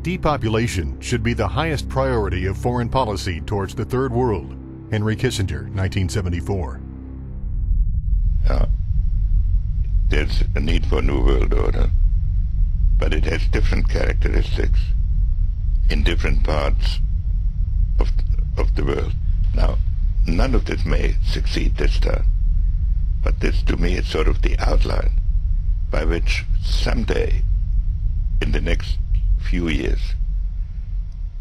Depopulation should be the highest priority of foreign policy towards the Third World. Henry Kissinger, 1974. There's a need for a new world order, but it has different characteristics in different parts of the world. Now, none of this may succeed this time, but this to me is sort of the outline by which someday, in the next few years,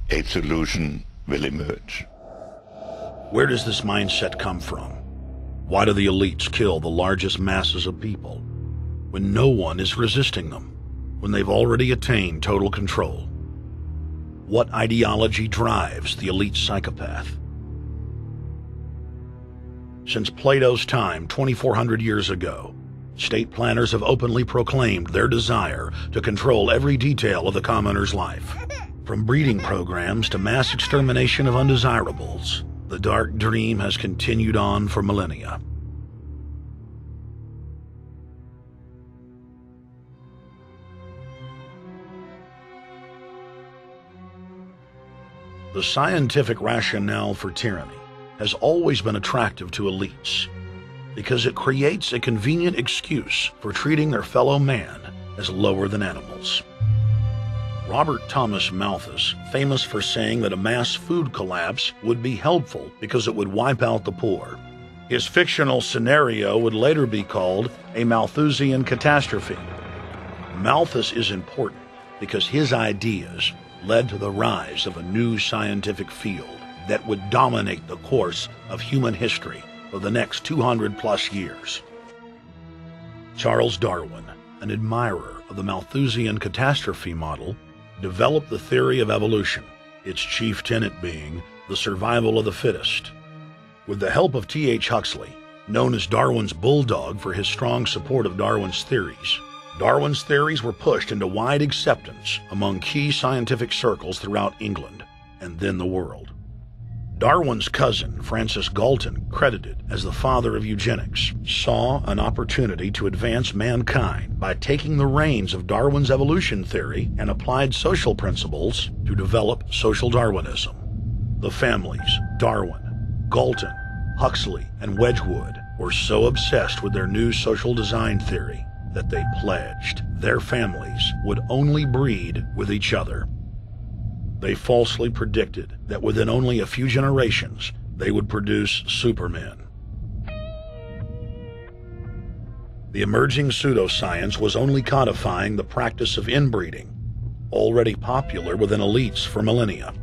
a solution will emerge. Where does this mindset come from? Why do the elites kill the largest masses of people when no one is resisting them, when they've already attained total control? What ideology drives the elite psychopath? Since Plato's time, 2,400 years ago, state planners have openly proclaimed their desire to control every detail of the commoner's life. From breeding programs to mass extermination of undesirables, the dark dream has continued on for millennia. The scientific rationale for tyranny has always been attractive to elites because it creates a convenient excuse for treating their fellow man as lower than animals. Robert Thomas Malthus, famous for saying that a mass food collapse would be helpful because it would wipe out the poor. His fictional scenario would later be called a Malthusian catastrophe. Malthus is important because his ideas led to the rise of a new scientific field that would dominate the course of human history for the next 200+ years. Charles Darwin, an admirer of the Malthusian catastrophe model, developed the theory of evolution, its chief tenet being the survival of the fittest. With the help of T.H. Huxley, known as Darwin's bulldog for his strong support of Darwin's theories were pushed into wide acceptance among key scientific circles throughout England and then the world. Darwin's cousin, Francis Galton, credited as the father of eugenics, saw an opportunity to advance mankind by taking the reins of Darwin's evolution theory and applied social principles to develop social Darwinism. The families Darwin, Galton, Huxley, and Wedgwood were so obsessed with their new social design theory that they pledged their families would only breed with each other. They falsely predicted that within only a few generations, they would produce supermen. The emerging pseudoscience was only codifying the practice of inbreeding, already popular within elites for millennia.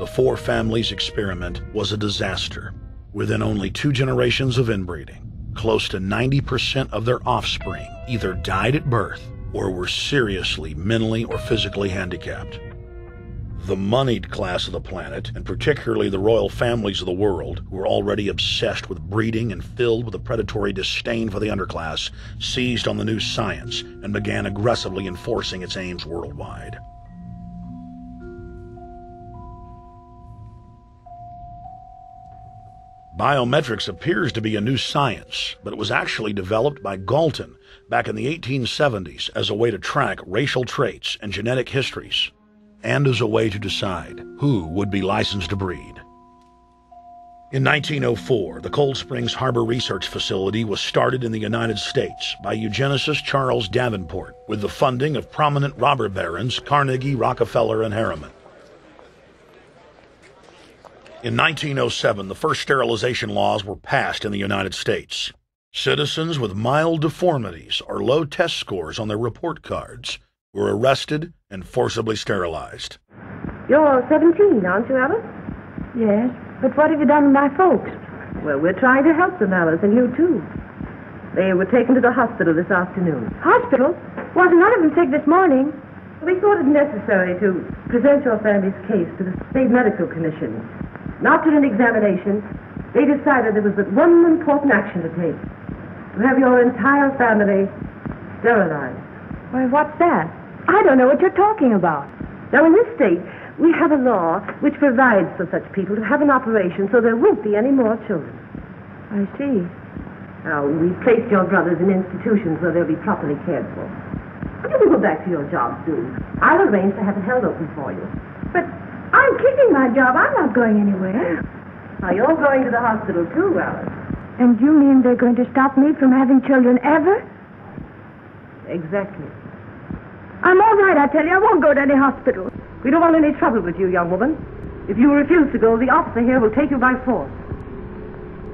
The Four Families experiment was a disaster. Within only 2 generations of inbreeding, close to 90% of their offspring either died at birth or were seriously mentally or physically handicapped. The moneyed class of the planet, and particularly the royal families of the world, who were already obsessed with breeding and filled with a predatory disdain for the underclass, seized on the new science and began aggressively enforcing its aims worldwide. Biometrics appears to be a new science, but it was actually developed by Galton back in the 1870s as a way to track racial traits and genetic histories, and as a way to decide who would be licensed to breed. In 1904, the Cold Springs Harbor Research Facility was started in the United States by eugenicist Charles Davenport with the funding of prominent robber barons Carnegie, Rockefeller, and Harriman. In 1907, the first sterilization laws were passed in the United States. Citizens with mild deformities or low test scores on their report cards were arrested and forcibly sterilized. You're 17, aren't you, Alice? Yes, but what have you done with my folks? Well, we're trying to help them, Alice, and you too. They were taken to the hospital this afternoon. Hospital? Wasn't none of them sick this morning. We thought it necessary to present your family's case to the State Medical Commission. And after an examination, they decided there was but one important action to take. To have your entire family sterilized. Why, what's that? I don't know what you're talking about. Now, in this state, we have a law which provides for such people to have an operation so there won't be any more children. I see. Now, we've placed your brothers in institutions where they'll be properly cared for. You can go back to your job soon. I'll arrange to have it held open for you. But I'm keeping my job. I'm not going anywhere. Now, you're going to the hospital too, Alice. And you mean they're going to stop me from having children ever? Exactly. I'm all right, I tell you. I won't go to any hospital. We don't want any trouble with you, young woman. If you refuse to go, the officer here will take you by force.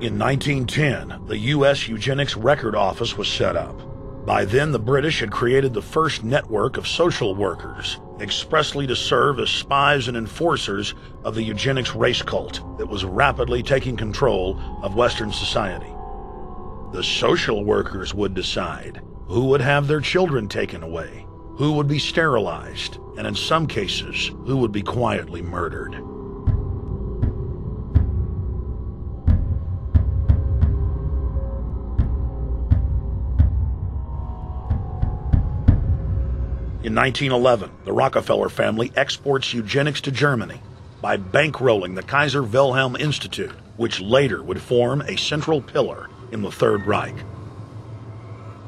In 1910, the U.S. Eugenics Record Office was set up. By then, the British had created the first network of social workers, expressly to serve as spies and enforcers of the eugenics race cult that was rapidly taking control of Western society. The social workers would decide who would have their children taken away, who would be sterilized, and in some cases, who would be quietly murdered. In 1911, the Rockefeller family exports eugenics to Germany by bankrolling the Kaiser Wilhelm Institute, which later would form a central pillar in the Third Reich.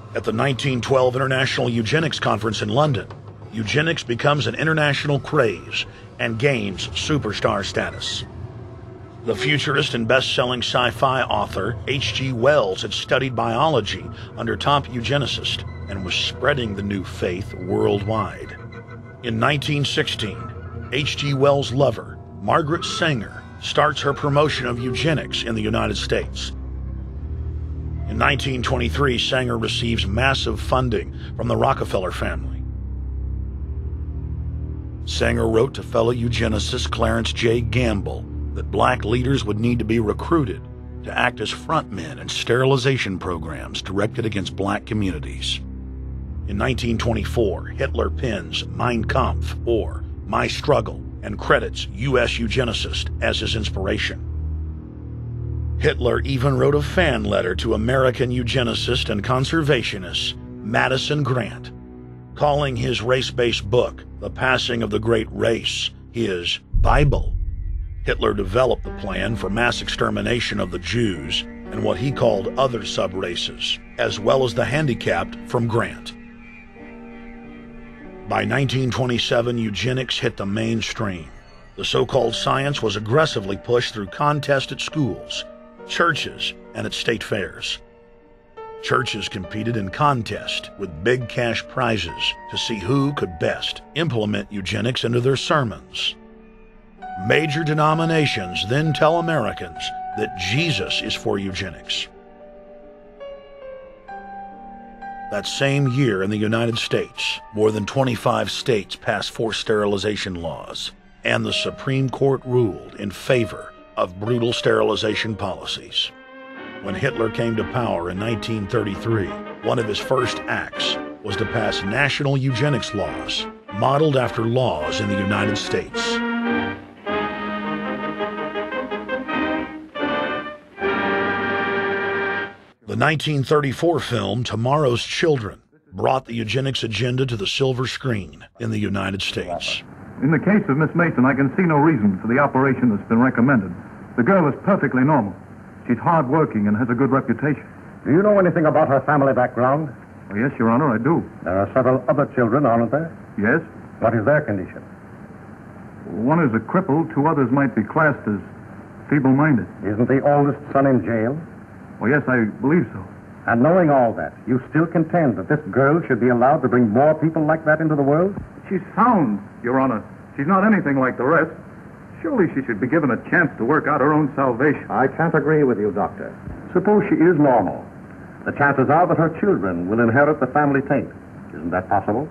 At the 1912 International Eugenics Conference in London, eugenics becomes an international craze and gains superstar status. The futurist and best-selling sci-fi author H.G. Wells had studied biology under top eugenicists and was spreading the new faith worldwide. In 1916, H.G. Wells' lover, Margaret Sanger, starts her promotion of eugenics in the United States. In 1923, Sanger receives massive funding from the Rockefeller family. Sanger wrote to fellow eugenicist Clarence J. Gamble that black leaders would need to be recruited to act as frontmen in sterilization programs directed against black communities. In 1924, Hitler pens Mein Kampf, or My Struggle, and credits U.S. eugenicists as his inspiration. Hitler even wrote a fan letter to American eugenicist and conservationist Madison Grant, calling his race-based book, The Passing of the Great Race, his Bible. Hitler developed the plan for mass extermination of the Jews and what he called other sub-races, as well as the handicapped from Grant. By 1927, eugenics hit the mainstream. The so-called science was aggressively pushed through contests at schools, churches, and at state fairs. Churches competed in contests with big cash prizes to see who could best implement eugenics into their sermons. Major denominations then tell Americans that Jesus is for eugenics. That same year in the United States, more than 25 states passed forced sterilization laws, and the Supreme Court ruled in favor of brutal sterilization policies. When Hitler came to power in 1933, one of his first acts was to pass national eugenics laws, modeled after laws in the United States. The 1934 film Tomorrow's Children brought the eugenics agenda to the silver screen in the United States. In the case of Miss Mason, I can see no reason for the operation that's been recommended. The girl is perfectly normal. She's hard-working and has a good reputation. Do you know anything about her family background? Oh, yes, Your Honor, I do. There are several other children, aren't there? Yes. What is their condition? One is a cripple. Two others might be classed as feeble-minded. Isn't the oldest son in jail? Oh, yes, I believe so. And knowing all that, you still contend that this girl should be allowed to bring more people like that into the world? She's sound, Your Honor. She's not anything like the rest. Surely she should be given a chance to work out her own salvation. I can't agree with you, Doctor. Suppose she is normal. The chances are that her children will inherit the family taint. Isn't that possible?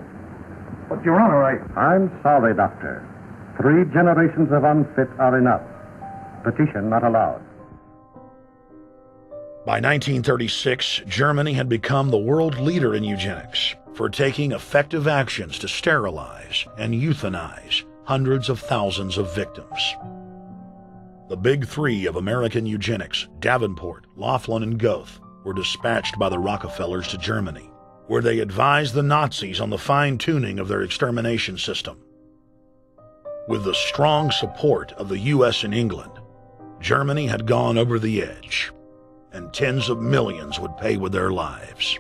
But, Your Honor, I'm sorry, Doctor. 3 generations of unfit are enough. Petition not allowed. By 1936, Germany had become the world leader in eugenics for taking effective actions to sterilize and euthanize hundreds of thousands of victims. The big 3 of American eugenics, Davenport, Laughlin, and Goethe, were dispatched by the Rockefellers to Germany, where they advised the Nazis on the fine-tuning of their extermination system. With the strong support of the U.S. and England, Germany had gone over the edge, and tens of millions would pay with their lives.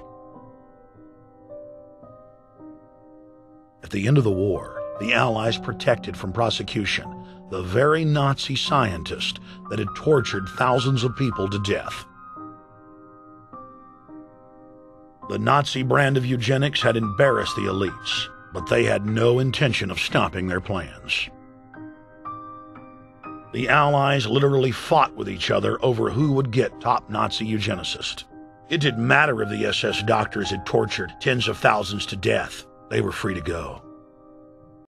At the end of the war, the Allies protected from prosecution the very Nazi scientist that had tortured thousands of people to death. The Nazi brand of eugenics had embarrassed the elites, but they had no intention of stopping their plans. The Allies literally fought with each other over who would get top Nazi eugenicist. It didn't matter if the SS doctors had tortured tens of thousands to death. They were free to go.